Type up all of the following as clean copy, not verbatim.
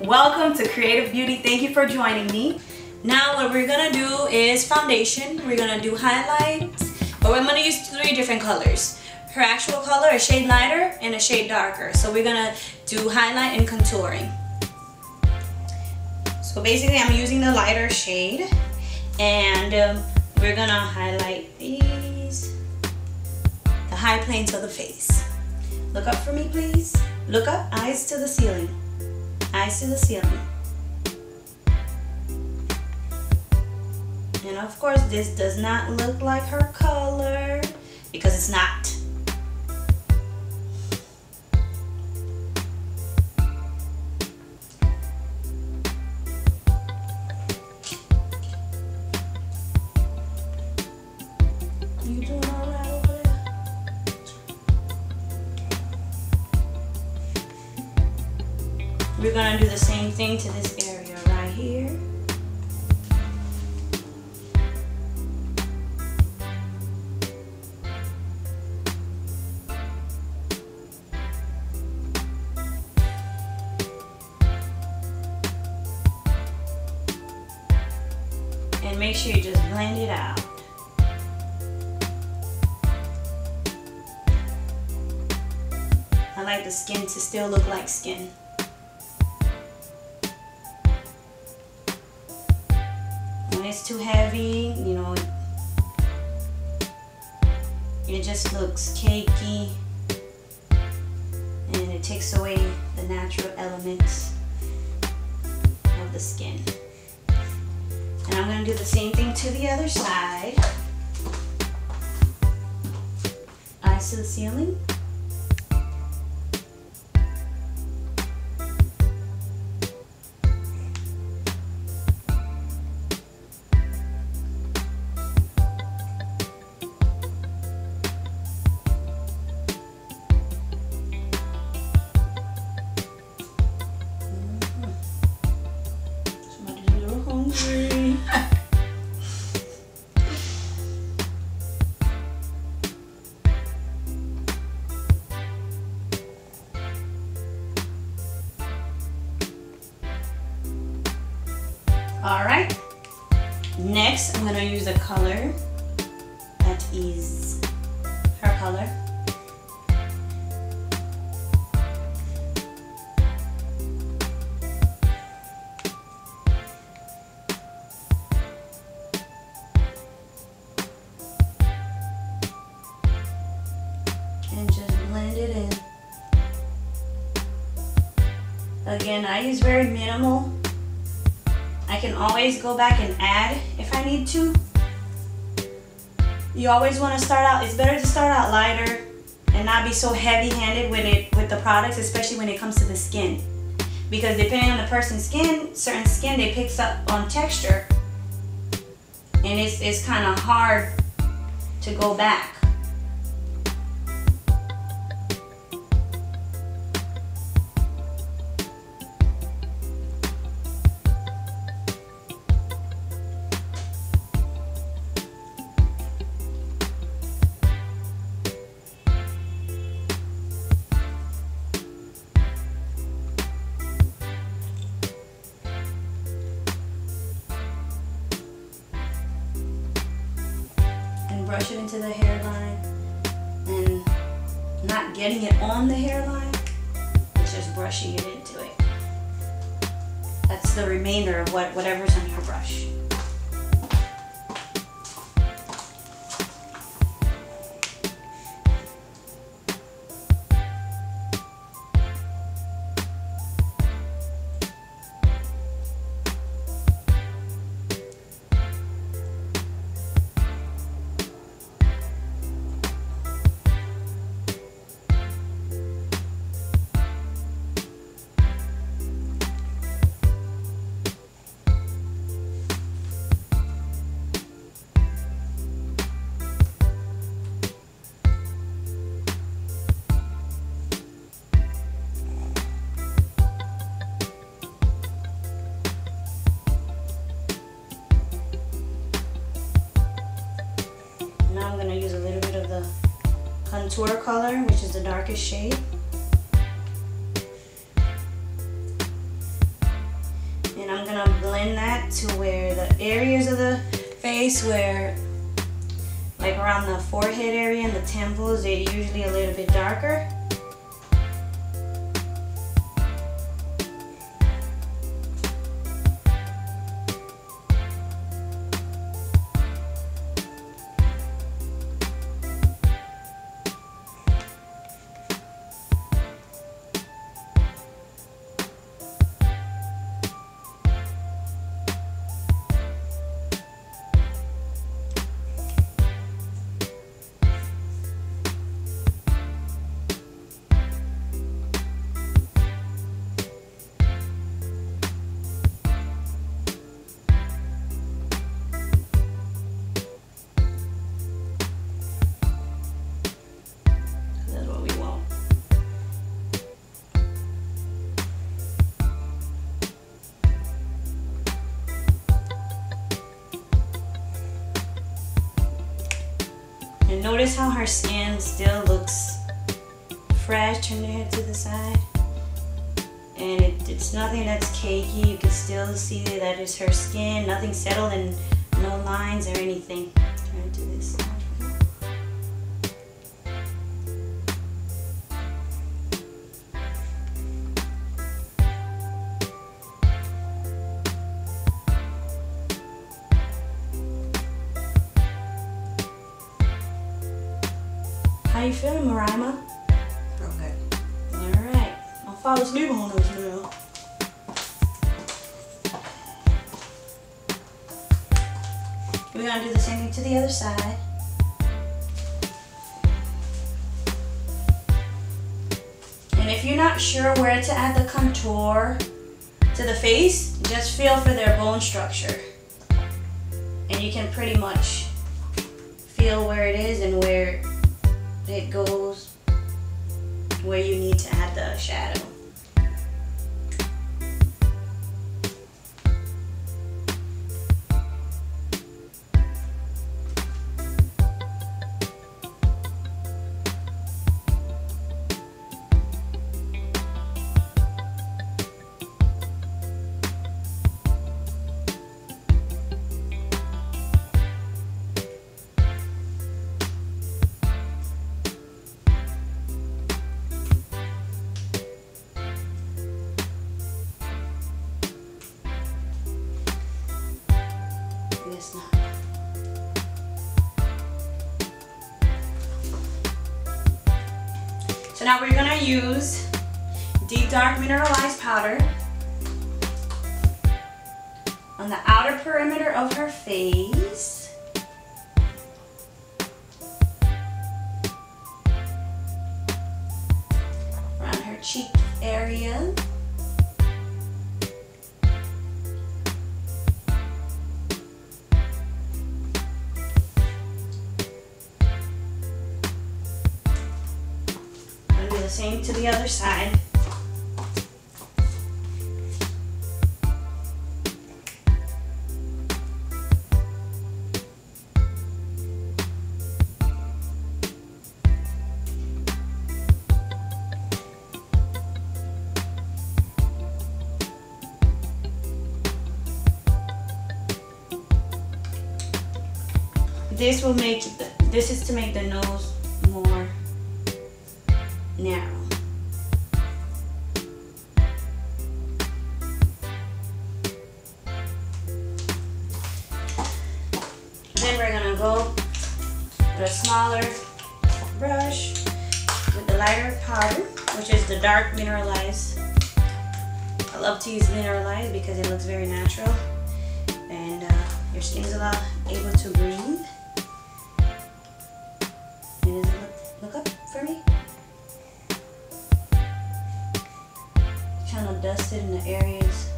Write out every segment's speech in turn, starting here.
Welcome to Creative Beauty. Thank you for joining me. Now what we're gonna do is foundation. We're gonna do highlights, but we're gonna use 3 different colors. Her actual color, a shade lighter and a shade darker. So we're gonna do highlight and contouring. So basically I'm using the lighter shade, and we're gonna highlight these, the high planes of the face. Look up for me, please. Look up, eyes to the ceiling. Eyes to the ceiling. And of course this does not look like her color because it's not. You doing all right over there? We're gonna do the same thing to this area right here. And make sure you just blend it out. I like the skin to still look like skin. When it's too heavy, you know, it just looks cakey and it takes away the natural elements of the skin. And I'm going to do the same thing to the other side. Eyes to the ceiling. Somebody's a little hungry. Alright, next I'm going to use a color that is her color. And just blend it in. Again, I use very minimal. I can always go back and add if I need to. You always want to start out, it's better to start out lighter and not be so heavy-handed with the products, especially when it comes to the skin. Because depending on the person's skin, certain skin, they picks up on texture. And it's kind of hard to go back. Brush it into the hairline, and not getting it on the hairline, it's just brushing it into it. That's the remainder of whatever's on your brush. Now I'm going to use a little bit of the contour color, which is the darkest shade. that to where the areas of the face where, like around the forehead area and the temples, they're usually a little bit darker. And notice how her skin still looks fresh. Turn your head to the side. And it's nothing that's cakey. You can still see that it's her skin. Nothing settled and no lines or anything. Try to do this side. How you feeling, Marima? Okay. Alright. I'll fall asleep on us now. We're gonna do the same thing to the other side. And if you're not sure where to add the contour to the face, just feel for their bone structure. And you can pretty much feel where it is and where it goes, where you need to add the shadow. So now we're gonna use Deep Dark Mineralized Powder on the outer perimeter of her face. Around her cheek area. The same to the other side. This is to make the nose more narrow. Then we're gonna go with a smaller brush with the lighter powder, which is the dark mineralized. I love to use mineralized because it looks very natural and your skin is able to breathe. And look up for me. Kind of dusted in the areas.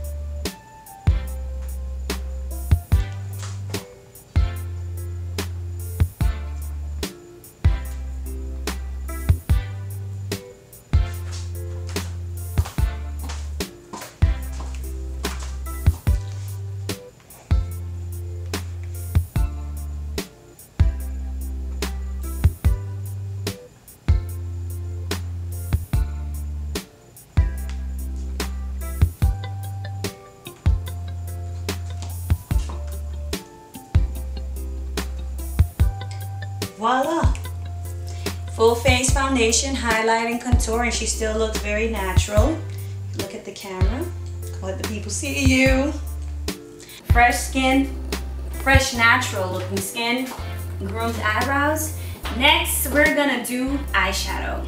Voila. Full face foundation, highlight and contour, and she still looks very natural. Look at the camera. Let the people see you. Fresh skin, fresh natural looking skin, groomed eyebrows. Next, we're gonna do eyeshadow.